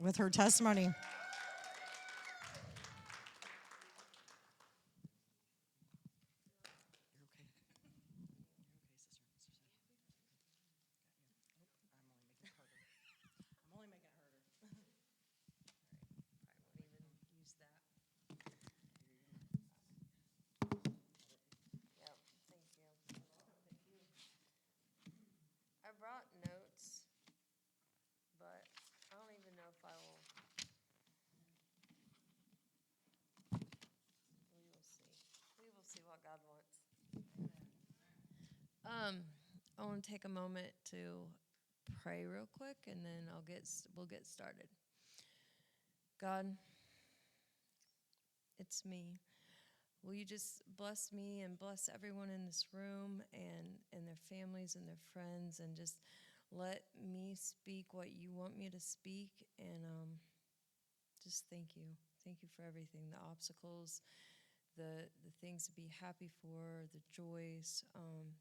with her testimony. I brought notes, but I don't even know if I will. We will see. We will see what God wants. I want to take a moment to pray real quick, and then we'll get started. God, it's me. Will you just bless me and bless everyone in this room and their families and their friends, and just let me speak what you want me to speak, and just thank you. Thank you for everything, the obstacles, the things to be happy for, the joys.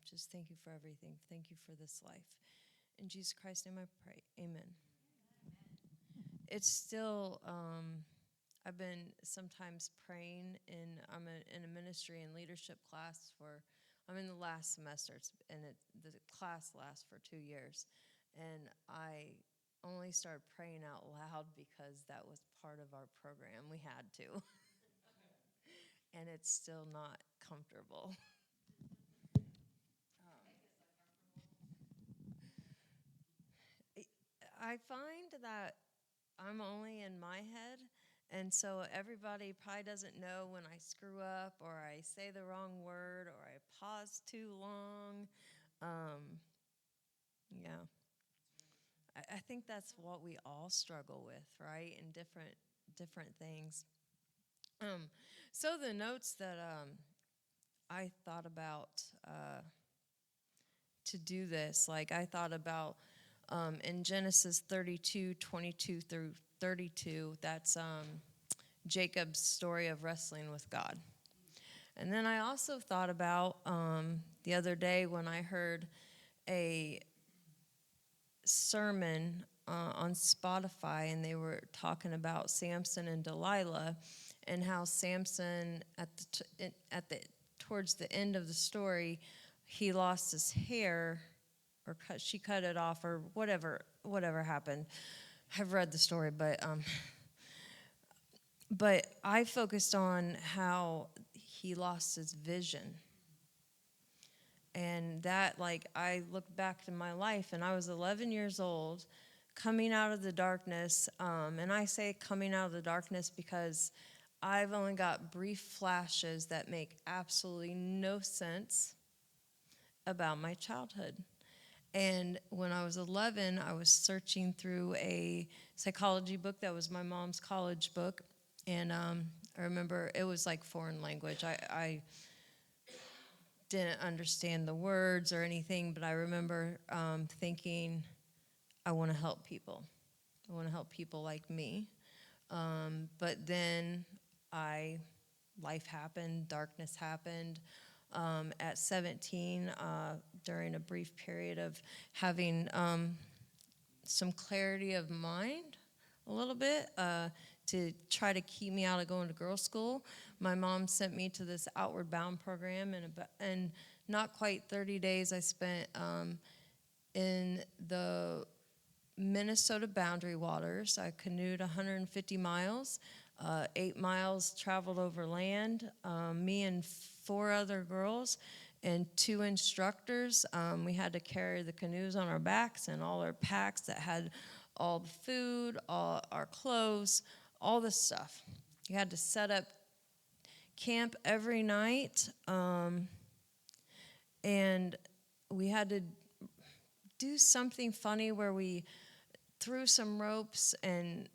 Just thank you for everything. Thank you for this life. In Jesus Christ's name I pray. Amen. It's still, I've been sometimes praying I'm in a ministry and leadership class I'm in the last semester, the class lasts for 2 years. And I only started praying out loud because that was part of our program. We had to. And it's still not comfortable. I find that I'm only in my head, and so everybody probably doesn't know when I screw up or I say the wrong word or I pause too long. Yeah. I think that's what we all struggle with, right? In different things. So the notes that I thought about to do this, like I thought about in Genesis 32:22 through 32, that's Jacob's story of wrestling with God. And then I also thought about the other day when I heard a sermon on Spotify, and they were talking about Samson and Delilah, and how Samson towards the end of the story, he lost his hair, or she cut it off, or whatever happened. I've read the story, but I focused on how he lost his vision. And that, like, I looked back to my life, and I was 11 years old, coming out of the darkness. And I say coming out of the darkness because I've only got brief flashes that make absolutely no sense about my childhood. And when I was 11, I was searching through a psychology book that was my mom's college book. And I remember it was like foreign language. I didn't understand the words or anything, but I remember thinking, I want to help people. I want to help people like me. But then life happened, darkness happened. At 17, during a brief period of having some clarity of mind, a little bit, to try to keep me out of going to girls' school, my mom sent me to this Outward Bound program, and not quite 30 days I spent in the Minnesota boundary waters. I canoed 150 miles, 8 miles traveled over land, me and 4 other girls and 2 instructors. We had to carry the canoes on our backs and all our packs that had all the food, all our clothes, all the stuff. You had to set up camp every night, and we had to do something funny where we threw some ropes, and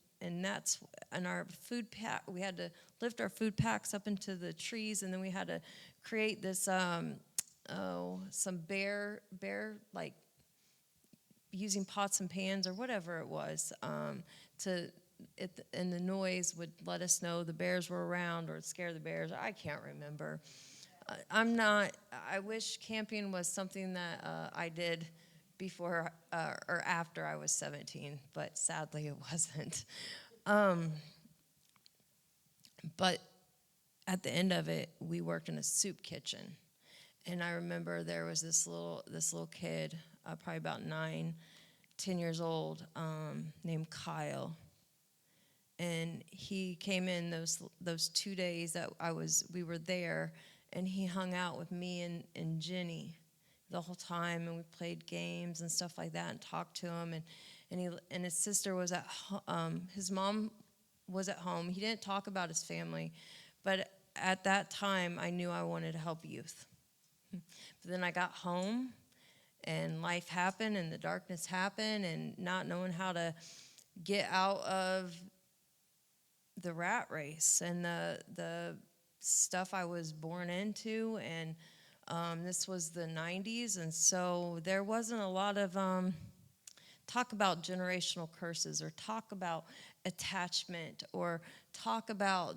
our food pack. We had to lift our food packs up into the trees, and then we had to create this some bear like using pots and pans or whatever it was and the noise would let us know the bears were around or scare the bears. I can't remember. I wish camping was something that I did before or after I was 17, but sadly it wasn't. Um, but at the end of it, we worked in a soup kitchen. And I remember there was this little kid, probably about 10 years old, named Kyle. And he came in those 2 days that we were there, and he hung out with me and Jenny the whole time, and we played games and stuff like that, and talked to him. And his sister was his mom was at home. He didn't talk about his family, but at that time, I knew I wanted to help youth. But then I got home, and life happened, and the darkness happened, and not knowing how to get out of the rat race and the stuff I was born into, and this was the 90s, and so there wasn't a lot of talk about generational curses, or talk about attachment, or talk about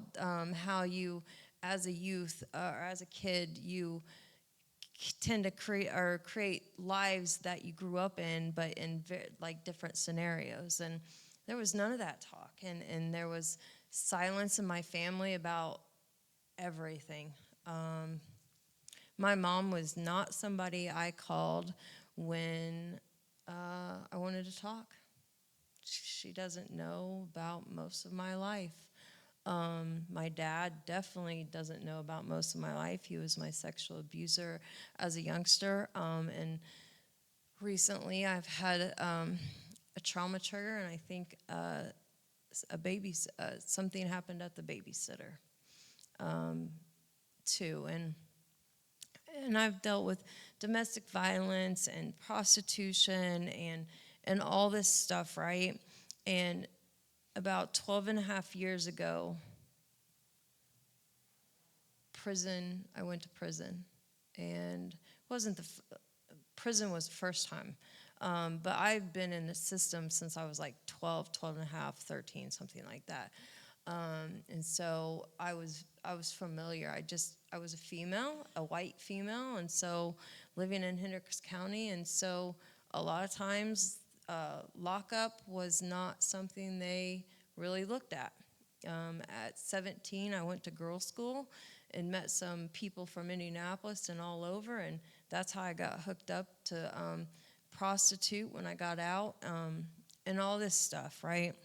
how you, as a youth or as a kid, you tend to create lives that you grew up in, but in like different scenarios. And there was none of that talk, and there was silence in my family about everything. My mom was not somebody I called when I wanted to talk. She doesn't know about most of my life. My dad definitely doesn't know about most of my life. He was my sexual abuser as a youngster. And recently I've had a trauma trigger, and I think something happened at the babysitter too. And I've dealt with domestic violence and prostitution and all this stuff, right? And about 12 and a half years ago, I went to prison. And prison was the first time. But I've been in the system since I was like 12 and a half, 13, something like that. And so I was familiar. I was a female, a white female, and so living in Hendricks County, and so a lot of times lockup was not something they really looked at. At 17, I went to girls' school and met some people from Indianapolis and all over, and that's how I got hooked up to prostitute when I got out, and all this stuff, right?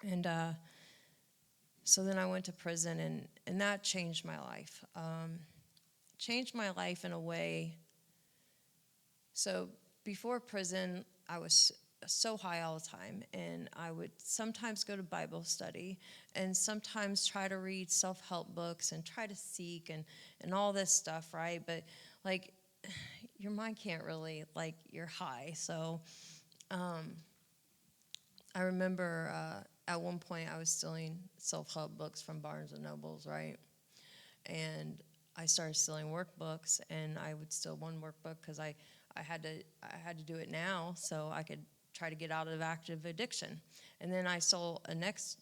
And so then I went to prison, and that changed my life. Changed my life in a way. So before prison, I was so high all the time, and I would sometimes go to Bible study and sometimes try to read self-help books and try to seek and all this stuff, right? But like, your mind can't really, like, you're high. So I remember at one point I was stealing self-help books from Barnes and Nobles, right? And I started stealing workbooks, and I would steal one workbook because I had to do it now so I could try to get out of active addiction. And then I stole the next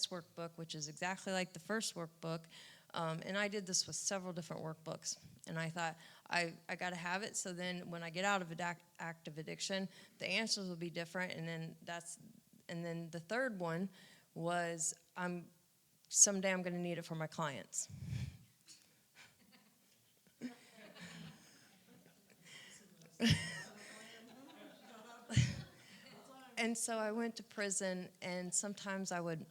workbook, which is exactly like the first workbook, and I did this with several different workbooks. And I thought, I got to have it, so then when I get out of active addiction, the answers will be different. And then the third one was, someday I'm going to need it for my clients. And so I went to prison, and sometimes I would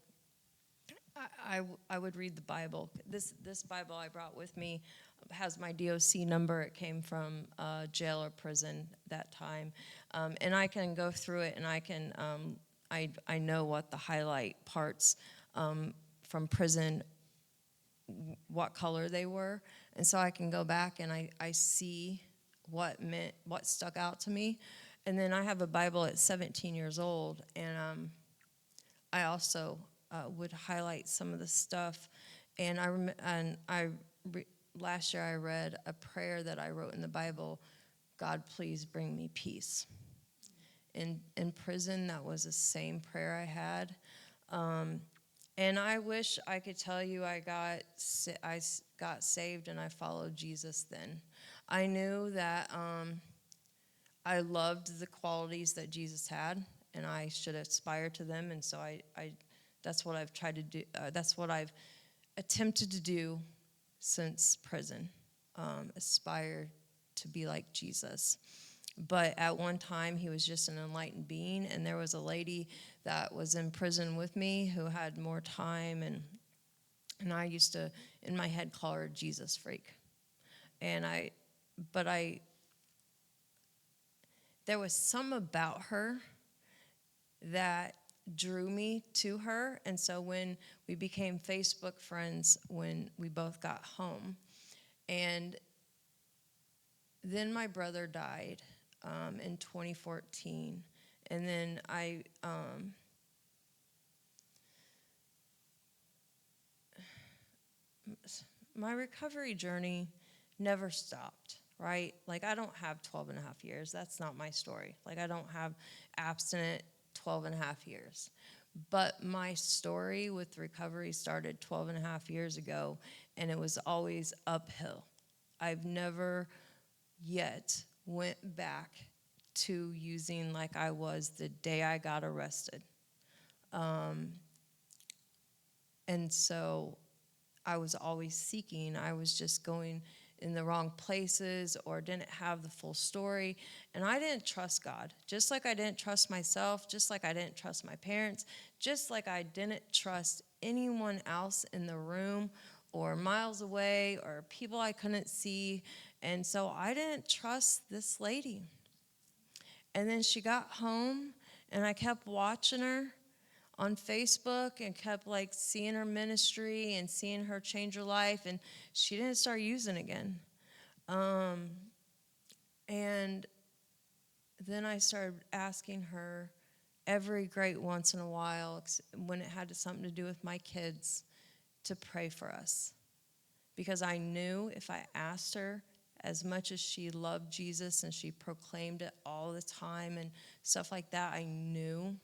read the Bible. This Bible I brought with me has my DOC number. It came from jail or prison that time, and I can go through it, and I can I know what the highlight parts from prison, what color they were, and so I can go back and I see what stuck out to me. And then I have a Bible at 17 years old, and I also would highlight some of the stuff. And last year I read a prayer that I wrote in the Bible: God, please bring me peace. In prison, that was the same prayer I had. And I wish I could tell you I got saved and I followed Jesus then. I knew that I loved the qualities that Jesus had, and I should aspire to them. And so I that's what I've tried to do. That's what I've attempted to do since prison. Aspire to be like Jesus. But at one time, he was just an enlightened being, and there was a lady that was in prison with me who had more time, and I used to, in my head, call her a Jesus freak. But there was some about her that drew me to her, and so when we became Facebook friends, when we both got home, and then my brother died in 2014, and then my recovery journey never stopped, right? Like, I don't have 12 and a half years. That's not my story. Like, I don't have abstinent 12 and a half years. But my story with recovery started 12 and a half years ago, and it was always uphill. I've never yet went back to using like I was the day I got arrested. And so I was always seeking. I was just going in the wrong places or didn't have the full story. And I didn't trust God, just like I didn't trust myself, just like I didn't trust my parents, just like I didn't trust anyone else in the room or miles away or people I couldn't see. And so I didn't trust this lady. And then she got home, and I kept watching her on Facebook and kept like seeing her ministry and seeing her change her life, and she didn't start using again. And then I started asking her every great once in a while, when it had something to do with my kids, to pray for us. Because I knew if I asked her, as much as she loved Jesus and she proclaimed it all the time and stuff like that, I knew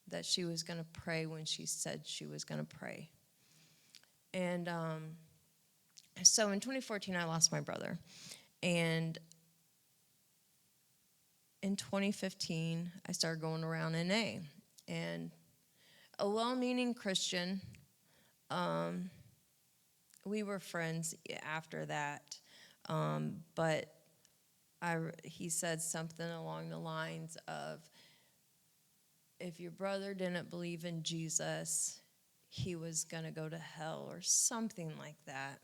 that she was going to pray when she said she was going to pray. And so in 2014, I lost my brother. And in 2015, I started going around NA. And a well-meaning Christian, we were friends after that. But he said something along the lines of, if your brother didn't believe in Jesus, he was going to go to hell or something like that.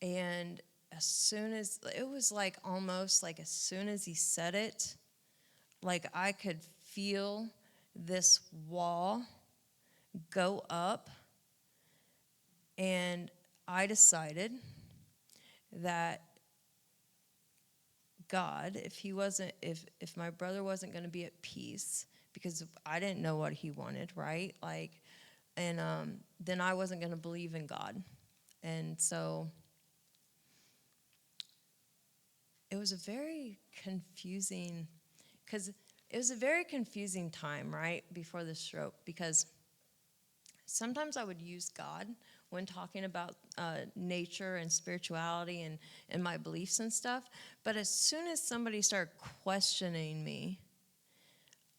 And as soon as, it was like almost like as soon as he said it, like I could feel this wall go up. And I decided that God, if my brother wasn't going to be at peace, because I didn't know what he wanted, right? Like, and then I wasn't going to believe in God. And so it was a very confusing, because it was a very confusing time, right, before the stroke, because sometimes I would use God when talking about nature and spirituality and my beliefs and stuff. But as soon as somebody started questioning me,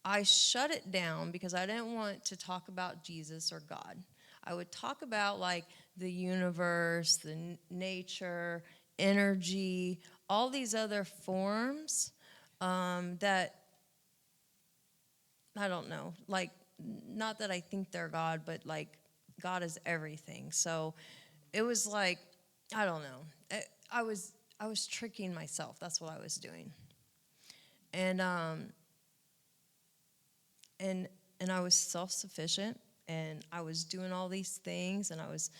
I shut it down because I didn't want to talk about Jesus or God. I would talk about like the universe, the nature, energy, all these other forms that, I don't know, like, not that I think they're God, but like God is everything. So it was like, I don't know. I was tricking myself. That's what I was doing. And I was self-sufficient, and I was doing all these things, and I was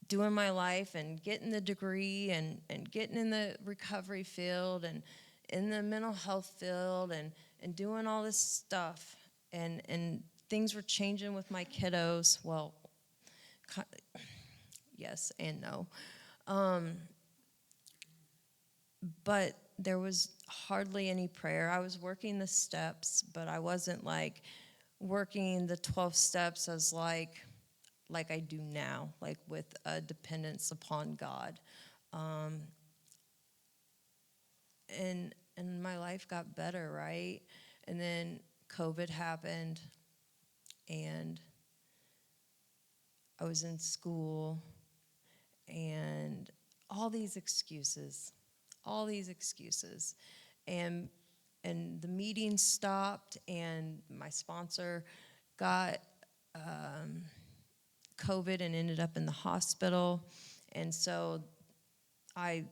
doing my life and getting the degree and getting in the recovery field and in the mental health field and doing all this stuff. And things were changing with my kiddos. Well, yes and no. But there was hardly any prayer. I was working the steps, but I wasn't like working the 12 steps as like I do now, like with a dependence upon God. And and my life got better, right? And then COVID happened, and I was in school, and all these excuses, and the meeting stopped, and my sponsor got COVID and ended up in the hospital, and so I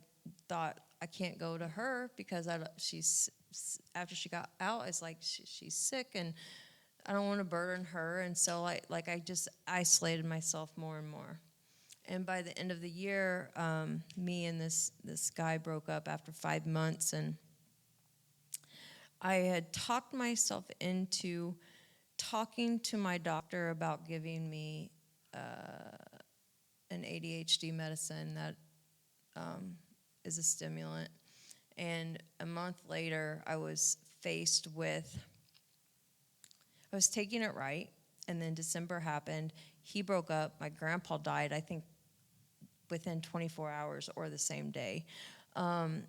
thought I can't go to her because she's after she got out, it's like she's sick, and I don't want to burden her, and so I just isolated myself more and more. And by the end of the year, me and this guy broke up after 5 months, and I had talked myself into talking to my doctor about giving me an ADHD medicine that is a stimulant. And a month later, I was taking it right, and then December happened. He broke up. My grandpa died, I think, within 24 hours or the same day. And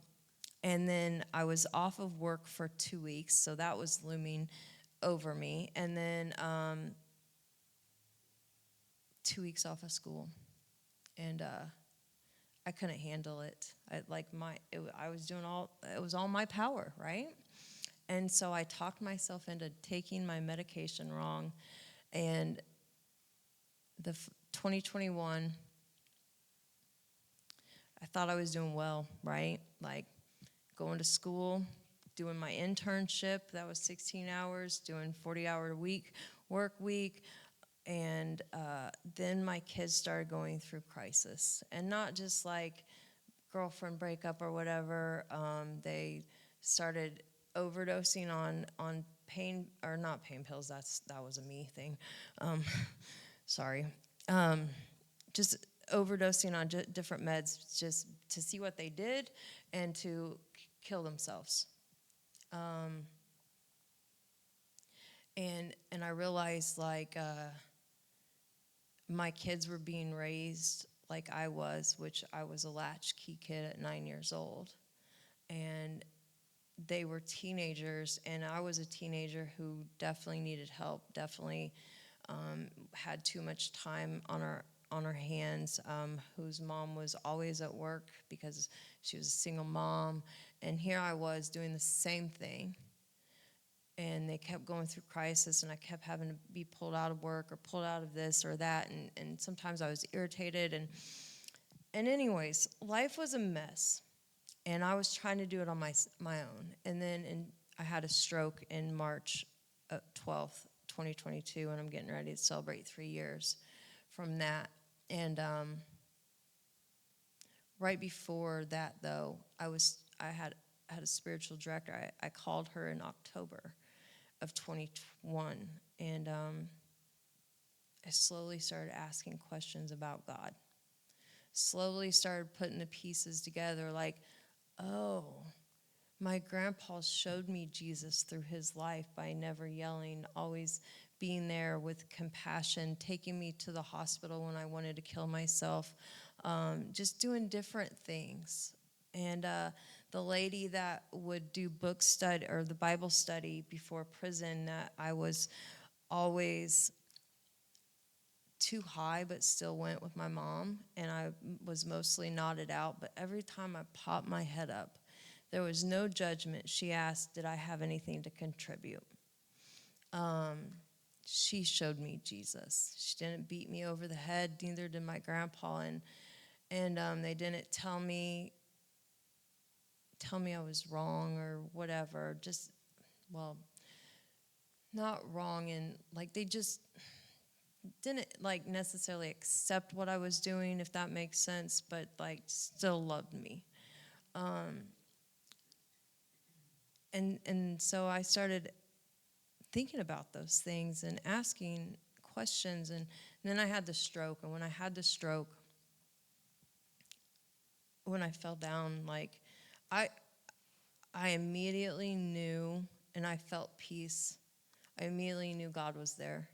then I was off of work for 2 weeks, so that was looming over me. And then 2 weeks off of school, and I couldn't handle it. I was doing it was all my power, right? And so I talked myself into taking my medication wrong, and 2021, I thought I was doing well, right? Like going to school, doing my internship, that was 16 hours, doing 40-hour work week, and then my kids started going through crisis, and not just like girlfriend breakup or whatever. They started overdosing on pain, or not pain pills. That was a me thing. Sorry. Just overdosing on different meds just to see what they did and to kill themselves. And I realized my kids were being raised like I was, which I was a latchkey kid at 9 years old. And they were teenagers, and I was a teenager who definitely needed help, definitely had too much time on her hands, whose mom was always at work because she was a single mom. And here I was doing the same thing. And they kept going through crisis, and I kept having to be pulled out of work or pulled out of this or that, and sometimes I was irritated. And anyways, life was a mess, and I was trying to do it on my own. And then I had a stroke in March 12th, 2022, and I'm getting ready to celebrate 3 years from that. And right before that, though, I had a spiritual director. I called her in October of 2021, and I slowly started asking questions about God. Slowly started putting the pieces together, like, oh, my grandpa showed me Jesus through his life by never yelling, always being there with compassion, taking me to the hospital when I wanted to kill myself, just doing different things. And the lady that would do book study or the Bible study before prison, that I was always too high but still went with my mom, and I was mostly nodded out, but every time I popped my head up, there was no judgment. She asked, did I have anything to contribute? She showed me Jesus. She didn't beat me over the head, neither did my grandpa, and they didn't tell me I was wrong or whatever. Just, well, not wrong, and like they just didn't like necessarily accept what I was doing, if that makes sense, but like still loved me. And so I started thinking about those things and asking questions, and then I had the stroke. And when I had the stroke, when I fell down, like I immediately knew, and I felt peace. I immediately knew God was there.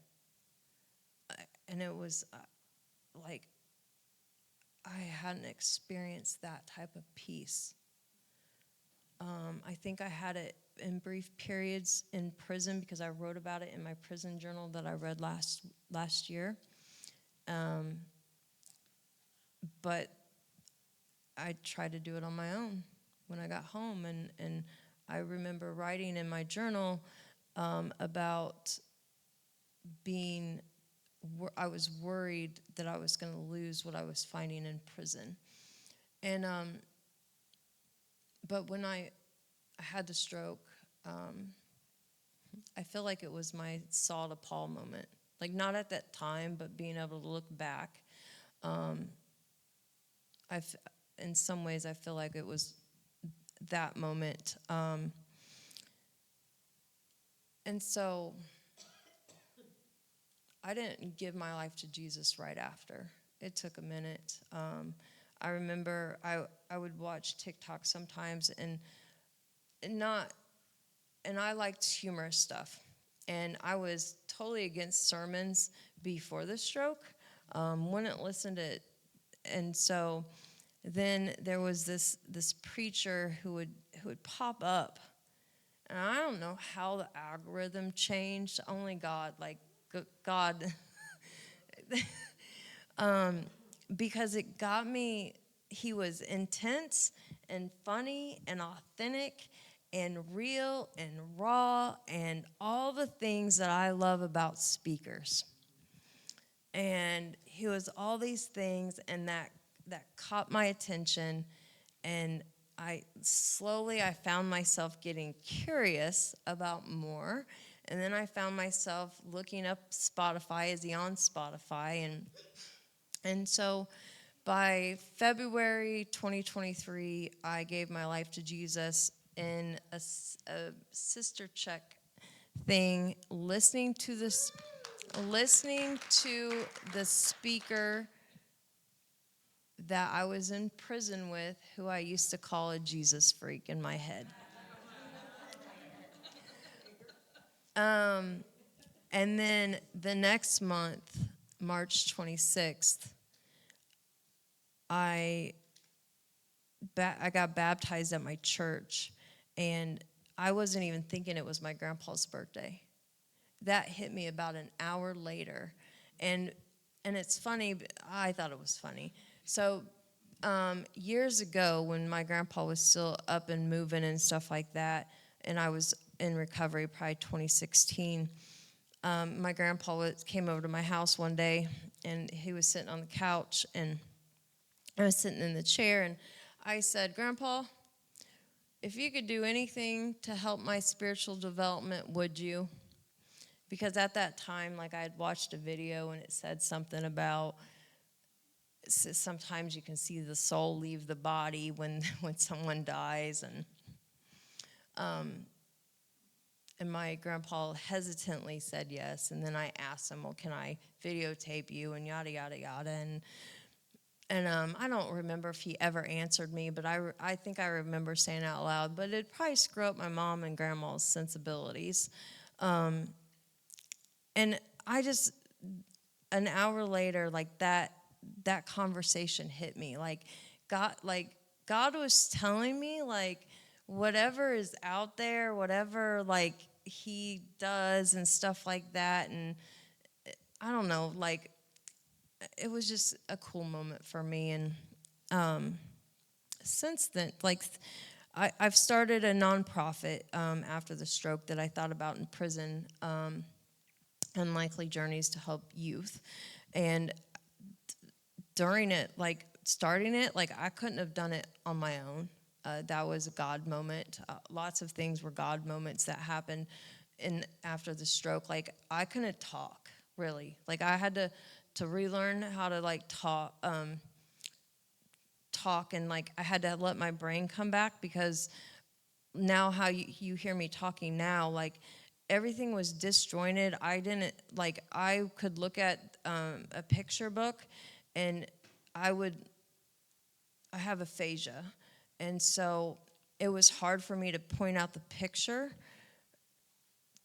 And it was like I hadn't experienced that type of peace I think I had it in brief periods in prison because I wrote about it in my prison journal that I read last year. But I tried to do it on my own when I got home, and I remember writing in my journal about being, I was worried that I was going to lose what I was finding in prison. And but when I had the stroke, I feel like it was my Saul to Paul moment. Like, not at that time, but being able to look back. In some ways, I feel like it was that moment. And so I didn't give my life to Jesus right after. It took a minute. I remember I would watch TikTok sometimes, and I liked humorous stuff. And I was totally against sermons before the stroke. Wouldn't listen to it. And so then there was this preacher who would pop up. And I don't know how the algorithm changed. Only God, God. Because it got me. He was intense and funny and authentic and real and raw and all the things that I love about speakers. And he was all these things, and that caught my attention. And I found myself getting curious about more. And then I found myself looking up Spotify. Is he on Spotify? And so by February 2023, I gave my life to Jesus in a sister check thing, listening to the speaker that I was in prison with, who I used to call a Jesus freak in my head. And then the next month, March 26th, I got baptized at my church, and I wasn't even thinking it was my grandpa's birthday. That hit me about an hour later, and it's funny. I thought it was funny. So years ago, when my grandpa was still up and moving and stuff like that, and I was in recovery, probably 2016, my grandpa came over to my house one day, and he was sitting on the couch, and I was sitting in the chair, and I said, "Grandpa, if you could do anything to help my spiritual development, would you?" Because at that time, I had watched a video, and it said something about sometimes you can see the soul leave the body when someone dies, and my grandpa hesitantly said yes. And then I asked him, "Well, can I videotape you?" and yada yada yada, and I don't remember if he ever answered me, but I think I remember saying out loud, but it'd probably screw up my mom and grandma's sensibilities. And I just, an hour later, that conversation hit me. God was telling me, whatever is out there, whatever, he does and stuff like that. And I don't know, it was just a cool moment for me. And since then, I've started a nonprofit after the stroke that I thought about in prison, Unlikely Journeys to help youth. And during it, starting it, I couldn't have done it on my own. That was a God moment. Lots of things were God moments that happened after the stroke. I couldn't talk, really. I had to relearn how to talk, and I had to let my brain come back, because now how you hear me talking now, everything was disjointed. I could look at a picture book, and I have aphasia, and so it was hard for me to point out the picture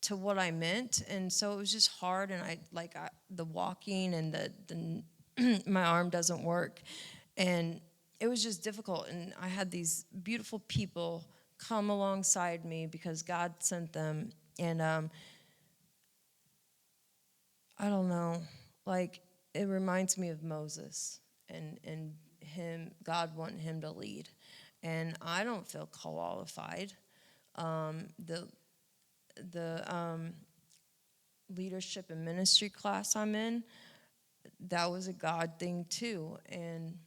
to what I meant, and so it was just hard. And the walking and the my arm doesn't work, and it was just difficult. And I had these beautiful people come alongside me because God sent them. And I don't know, like, it reminds me of Moses and God wanting him to lead. And I don't feel qualified. The leadership and ministry class I'm in, that was a God thing too. And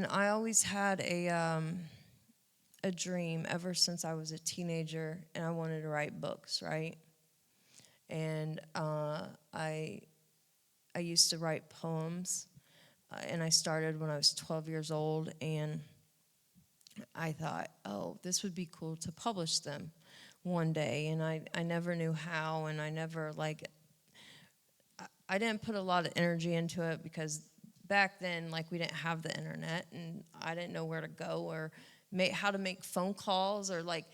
I always had a dream ever since I was a teenager, and I wanted to write books, right? And I used to write poems, and I started when I was 12 years old, and I thought, oh, this would be cool to publish them one day, and I never knew how, and I never, like, I didn't put a lot of energy into it because back then, like, we didn't have the internet, and I didn't know where to go or how to make phone calls, or, like,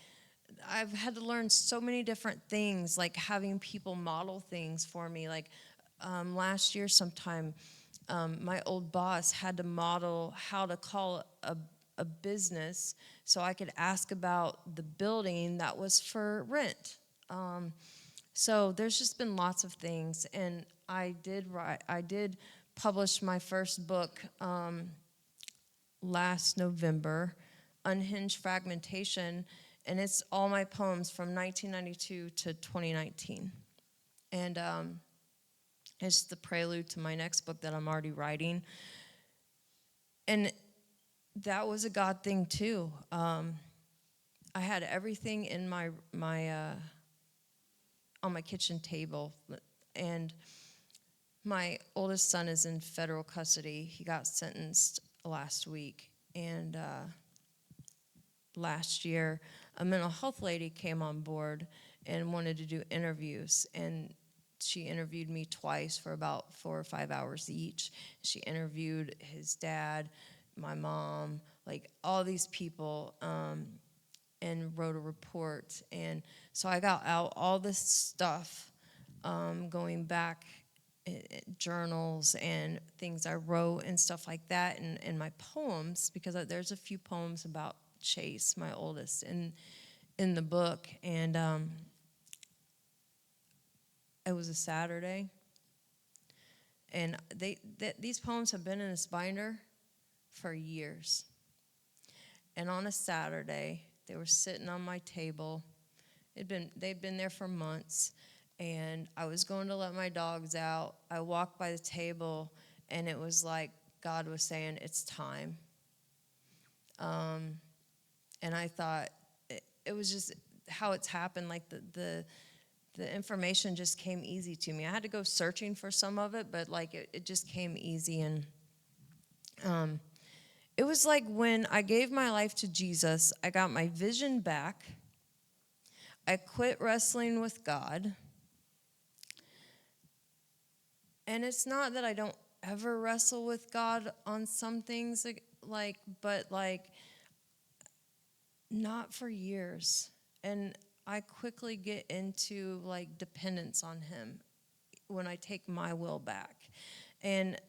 I've had to learn so many different things, like having people model things for me. Like last year sometime, my old boss had to model how to call a business so I could ask about the building that was for rent. So there's just been lots of things, and I did publish my first book last November, Unhinged Fragmentation, and it's all my poems from 1992 to 2019. And it's the prelude to my next book that I'm already writing. And that was a God thing too. I had everything in my on my kitchen table, and my oldest son is in federal custody. He got sentenced last week, and last year, a mental health lady came on board and wanted to do interviews, and she interviewed me twice for about 4 or 5 hours each. She interviewed his dad, my mom, like all these people, and wrote a report. And so I got out all this stuff, going back, journals and things I wrote and stuff like that, and my poems, because there's a few poems about Chase, my oldest, in the book. And it was a Saturday, and these poems have been in this binder for years. And on a Saturday, they were sitting on my table. They'd been there for months, and I was going to let my dogs out. I walked by the table, and it was like God was saying, "It's time." And I thought it was just how it's happened. Like the information just came easy to me. I had to go searching for some of it, but like it just came easy. And it was like when I gave my life to Jesus, I got my vision back. I quit wrestling with God. And it's not that I don't ever wrestle with God on some things, but not for years. And I quickly get into like dependence on him when I take my will back. And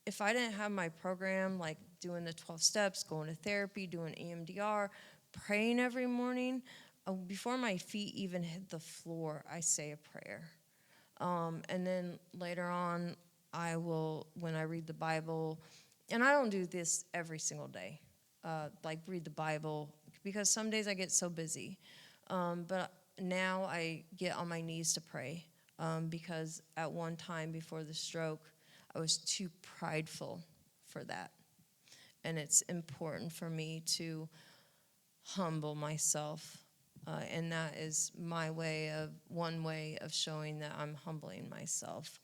if I didn't have my program, like doing the 12 steps, going to therapy, doing EMDR, praying every morning, before my feet even hit the floor, I say a prayer. And then later on, when I read the Bible, and I don't do this every single day, like read the Bible, because some days I get so busy. But now I get on my knees to pray, because at one time before the stroke, I was too prideful for that. And it's important for me to humble myself. And that is one way of showing that I'm humbling myself.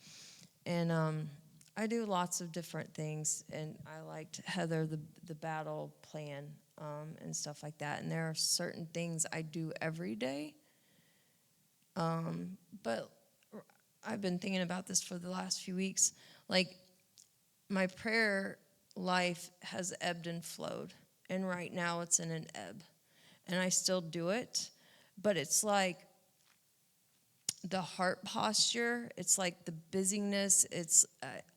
And I do lots of different things, and I liked Heather, the battle plan, and stuff like that. And there are certain things I do every day. But I've been thinking about this for the last few weeks. Like, my prayer life has ebbed and flowed, and right now it's in an ebb. And I still do it, but it's like the heart posture, it's like the busyness,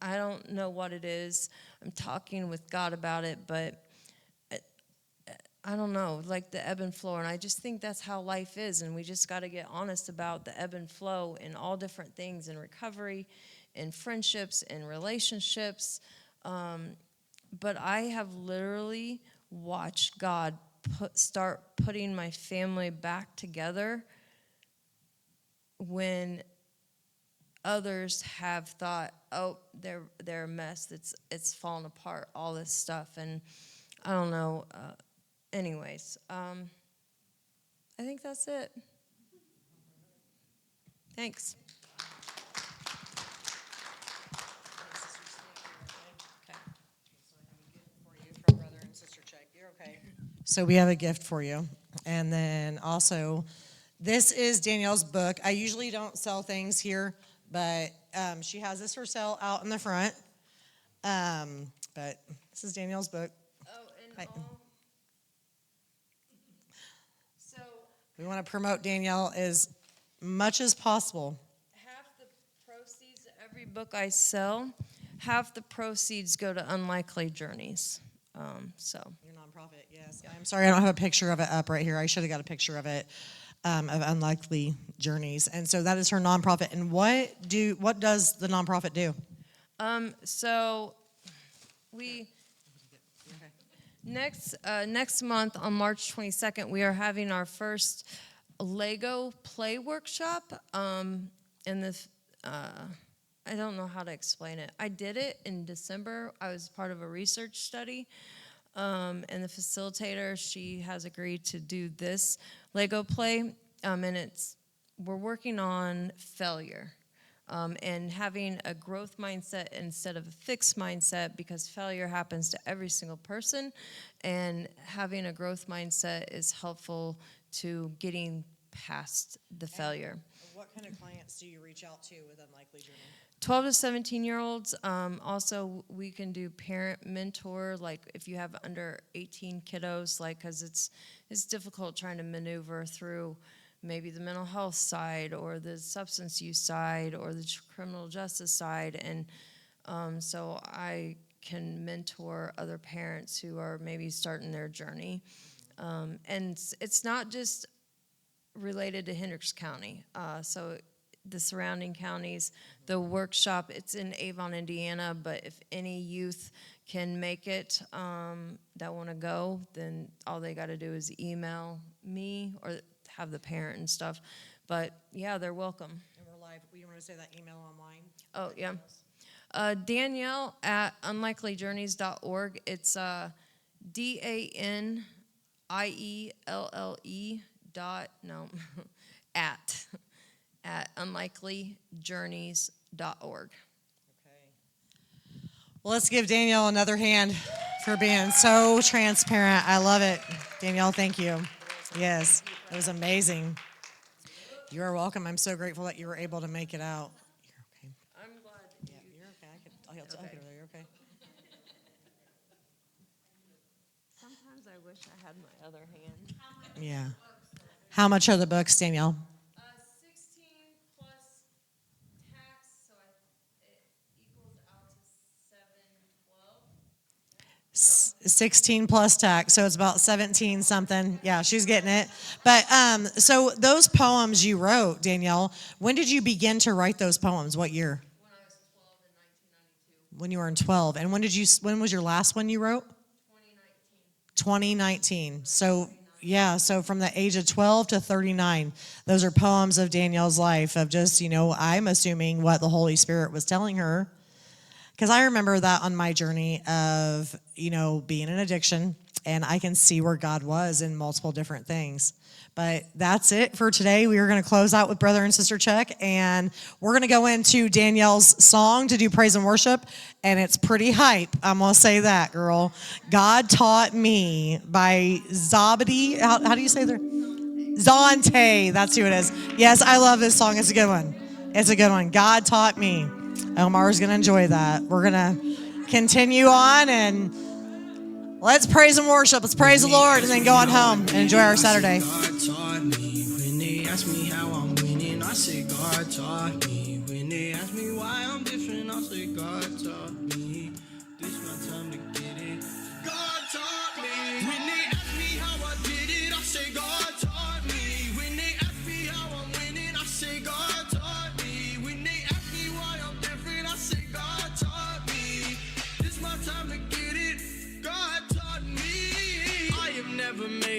I don't know what it is. I'm talking with God about it, but I don't know, like the ebb and flow. And I just think that's how life is. And we just got to get honest about the ebb and flow in all different things, in recovery, in friendships, in relationships. But I have literally watched God start putting my family back together when others have thought, oh, they're a mess. It's fallen apart. All this stuff, and I don't know. Anyways, I think that's it. Thanks. From brother and sister Chuck. You're okay. So we have a gift for you. And then also, this is Danielle's book. I usually don't sell things here, but she has this for sale out in the front. But this is Danielle's book. Oh, and Hi. So We want to promote Danielle as much as possible. half the proceeds of every book I sell, half the proceeds go to Unlikely Journeys. Your nonprofit, yes. I'm sorry I don't have a picture of it up right here. I should have got a picture of it, of Unlikely Journeys. And so that is her nonprofit. And what does the nonprofit do? So we next month on March 22nd, we are having our first Lego play workshop. And this, I don't know how to explain it. I did it in December. I was part of a research study. And the facilitator, she has agreed to do this Lego play. And we're working on failure. And having a growth mindset instead of a fixed mindset, because failure happens to every single person, and having a growth mindset is helpful to getting past the failure. What kind of clients do you reach out to with Unlikely Journey? 12 to 17-year-olds. Also, we can do parent mentor, like if you have under 18 kiddos, like because it's difficult trying to maneuver through maybe the mental health side or the substance use side or the criminal justice side. And so I can mentor other parents who are maybe starting their journey. And it's not just related to Hendricks County. So the surrounding counties, the workshop, it's in Avon, Indiana, but if any youth can make it that want to go, then all they got to do is email me or have the parent and stuff. But yeah, they're welcome. And we're live. You want to say that email online? Oh, yeah. Danielle at unlikelyjourneys.org. It's DANIELLE at unlikelyjourneys.org. Okay. Well, let's give Danielle another hand for being so transparent. I love it. Danielle, thank you. Yes, it was amazing. You are welcome. I'm so grateful that you were able to make it out. You're okay. I'm glad Yeah, you're okay. I'll get over there. You're okay. Sometimes I wish I had my other hand. Yeah. How much are the books, Danielle? 16 plus tax, so it equals out to 712. 16 plus tax, so it's about 17 something. Yeah, she's getting it. But so those poems you wrote, Danielle, when did you begin to write those poems? What year? When I was 12 in 1992. When you were in 12. And when was your last one you wrote? 2019. So yeah, so from the age of 12 to 39, those are poems of Danielle's life of just, I'm assuming what the Holy Spirit was telling her. Because I remember that on my journey of, being in addiction, and I can see where God was in multiple different things. But that's it for today. We are going to close out with Brother and Sister Chuck, and we're going to go into Danielle's song to do praise and worship, and it's pretty hype. I'm going to say that, girl. God Taught Me by Zabadi. How do you say that? Zonte. That's who it is. Yes, I love this song. It's a good one. It's a good one. God Taught Me. Omar's going to enjoy that. We're going to continue on, and let's praise and worship. Let's praise the Lord and then go on home and enjoy our Saturday. God taught me. When they ask me how I'm winning, I say God taught me. When they ask me why I'm different, I say God taught me. This my time to get it. God taught me. When they ask me how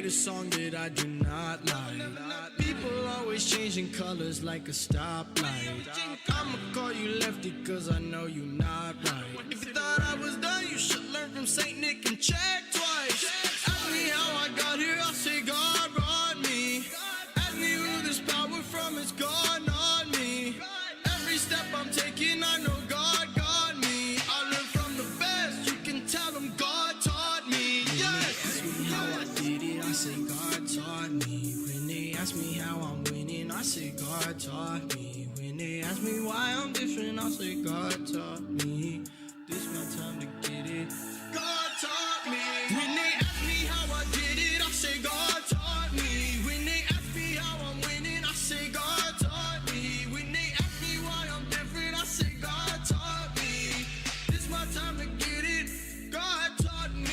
a song that I do not like. People always changing colors like a stoplight. I'ma call you lefty cause I know you not right. If you thought I was done, you should learn from Saint Nick and check twice. Ask me how I got here, I'll say God brought me. Ask me who this power from, it's God, not me. Every step I'm taking, I know God got me. I learned from the best, you can tell them God taught me. Yes! Ask me how I did it, I say God taught me. When they ask me how I'm winning, I say God taught me. When they ask me why I'm different, I say God taught me. This my time to get it. God taught me. When they ask me how I did it, I say God taught me. When they ask me how I'm winning, I say God taught me. When they ask me why I'm different, I say God taught me. This my time to get it. God taught me.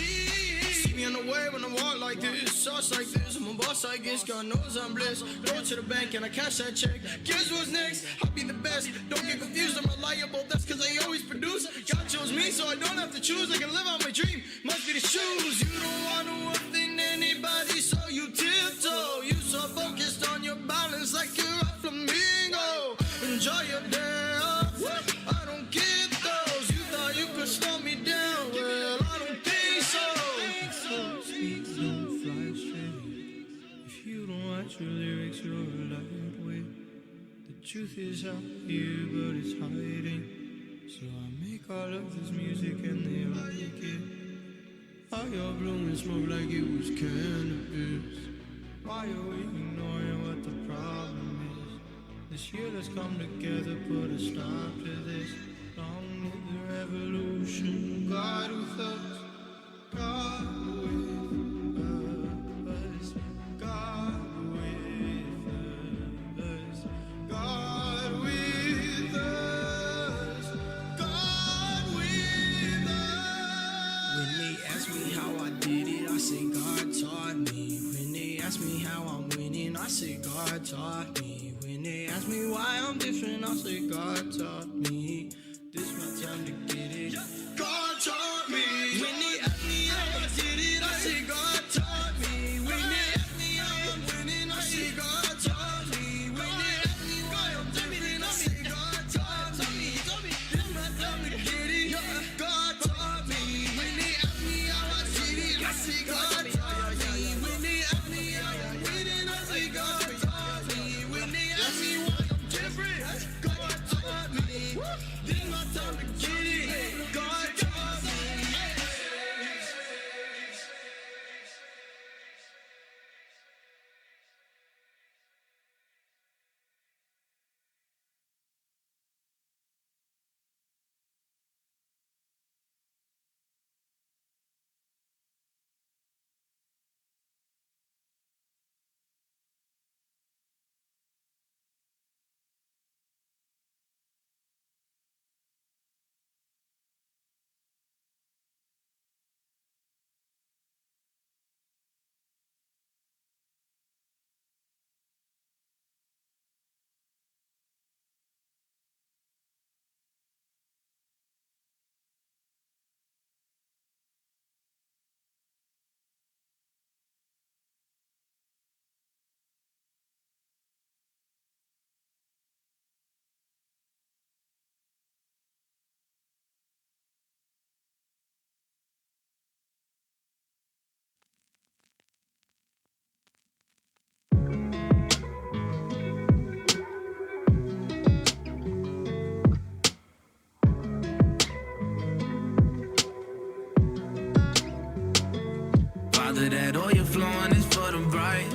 See me on the way when I walk like this, sauce like this. I'm a boss, I guess. God knows I'm blessed. Go to the bank and I cash that check. Guess what's next? I'll be the best. Don't get confused, I'm reliable. That's cause I always produce. God chose me, so I don't have to choose. I can live out my dream. Must be the shoes. You don't want to offend anybody, so you tiptoe. You so focused on your balance like you're a flamingo. Enjoy your day off. I don't get those. You thought you could slow me down. Well, I don't think so. Speak, don't fly straight. If you don't watch your lyrics, you're a lightweight. The truth is out here, but it's hiding. So I make all of this music and they like it. All your blowing smoke like it was cannabis. Why are we ignoring what the problem is? This year let's come together, put a stop to this. Long live the revolution. God with us, God with us, God with us, God with us, God with us. When they ask me how I did it, I say God taught me. When they ask me how I'm winning, I say God taught me. When they ask me why I'm different, I say God taught me. This my time to get it. God taught me. When they ask me how I did it, I say God taught me. When they ask me how I'm winning, I say God taught me. When they ask me why I'm different, I say God taught me. This my time to get it. God taught me. When they ask me how I did it, I say God taught me. When they ask me how I'm winning, I say God taught me. When they ask me why I'm different, God taught me. This my time to get it. God taught me. Father, that oil flowing is for the bright.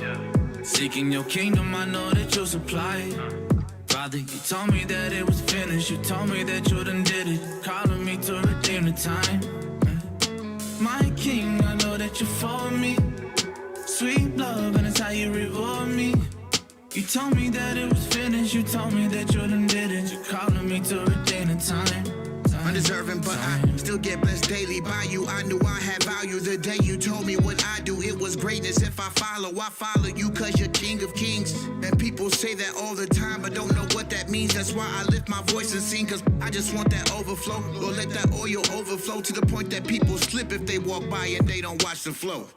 Seeking your kingdom, I know that you'll supply it. Father, you told me that it was finished. You told me that you done did it. Calling me to redeem the time. My king, I know that you're for me. Sweet love, and it's how you reward me. You told me that it was finished. You told me that you done did it. You're calling me to redeem the time. Undeserving, but I still get blessed daily by you. I knew I had value the day you told me what I do. It was greatness. If I follow you cause you're King of Kings. And people say that all the time, but don't know what that means. That's why I lift my voice and sing, cause I just want that overflow. Lord, let that oil overflow to the point that people slip if they walk by and they don't watch the flow.